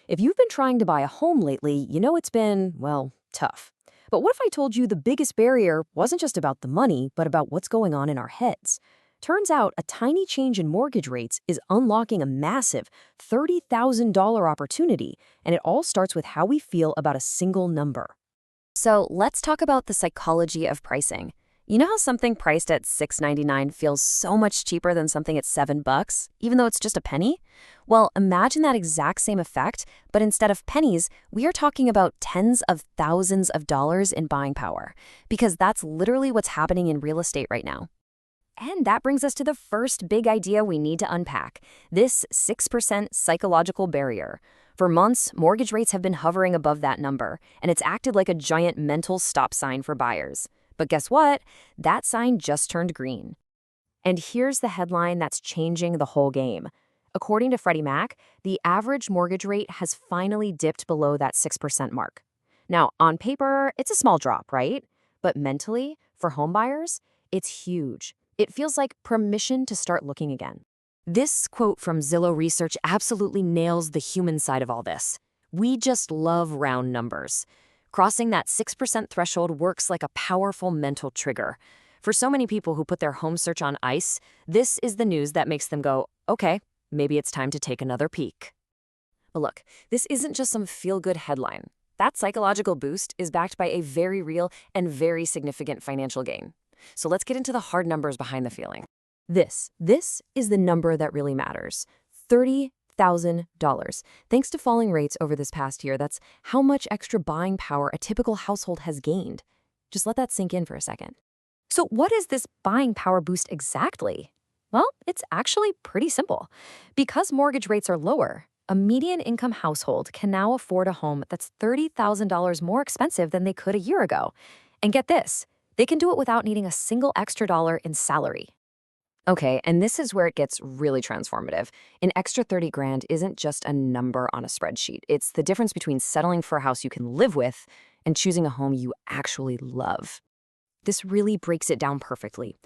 If you've been trying to buy a home lately, you know it's been, well, tough. But what if I told you the biggest barrier wasn't just about the money, but about what's going on in our heads? Turns out a tiny change in mortgage rates is unlocking a massive $30,000 opportunity, and it all starts with how we feel about a single number. So let's talk about the psychology of pricing. You know how something priced at $6.99 feels so much cheaper than something at $7, even though it's just a penny? Well, imagine that exact same effect, but instead of pennies, we are talking about tens of thousands of dollars in buying power, because that's literally what's happening in real estate right now. And that brings us to the first big idea we need to unpack, this 6% psychological barrier. For months, mortgage rates have been hovering above that number, and it's acted like a giant mental stop sign for buyers. But guess what? That sign just turned green. And here's the headline that's changing the whole game. According to Freddie Mac, the average mortgage rate has finally dipped below that 6% mark. Now, on paper, it's a small drop, right? But mentally, for homebuyers, it's huge. It feels like permission to start looking again. This quote from Zillow Research absolutely nails the human side of all this. We just love round numbers. Crossing that 6% threshold works like a powerful mental trigger. For so many people who put their home search on ice, this is the news that makes them go, okay, maybe it's time to take another peek. But look, this isn't just some feel-good headline. That psychological boost is backed by a very real and very significant financial gain. So let's get into the hard numbers behind the feeling. This is the number that really matters. $30,000. Thanks to falling rates over this past year, that's how much extra buying power a typical household has gained. Just let that sink in for a second. So what is this buying power boost exactly? Well, it's actually pretty simple. Because mortgage rates are lower, a median income household can now afford a home that's $30,000 more expensive than they could a year ago. And get this, they can do it without needing a single extra dollar in salary. Okay, and this is where it gets really transformative. An extra 30 grand isn't just a number on a spreadsheet. It's the difference between settling for a house you can live with and choosing a home you actually love. This really breaks it down perfectly.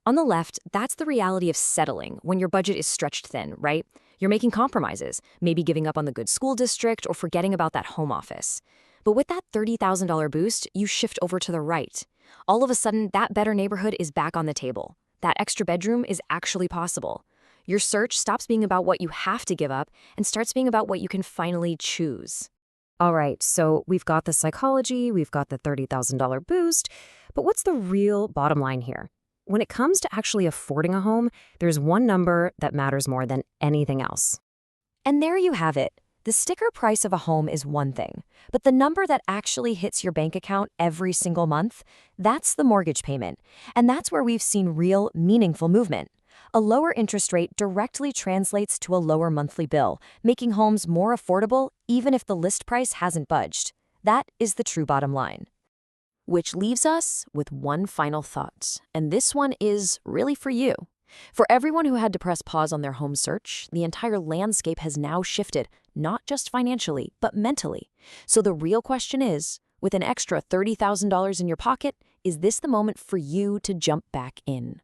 On the left, that's the reality of settling when your budget is stretched thin, right? You're making compromises, maybe giving up on the good school district or forgetting about that home office. But with that $30,000 boost, you shift over to the right. All of a sudden, that better neighborhood is back on the table. That extra bedroom is actually possible. Your search stops being about what you have to give up and starts being about what you can finally choose. All right, so we've got the psychology, we've got the $30,000 boost, but what's the real bottom line here? When it comes to actually affording a home, there's one number that matters more than anything else. And there you have it. The sticker price of a home is one thing, but the number that actually hits your bank account every single month, that's the mortgage payment. And that's where we've seen real, meaningful movement. A lower interest rate directly translates to a lower monthly bill, making homes more affordable even if the list price hasn't budged. That is the true bottom line. Which leaves us with one final thought, and this one is really for you. For everyone who had to press pause on their home search, the entire landscape has now shifted, not just financially, but mentally. So the real question is, with an extra $30,000 in your pocket, is this the moment for you to jump back in?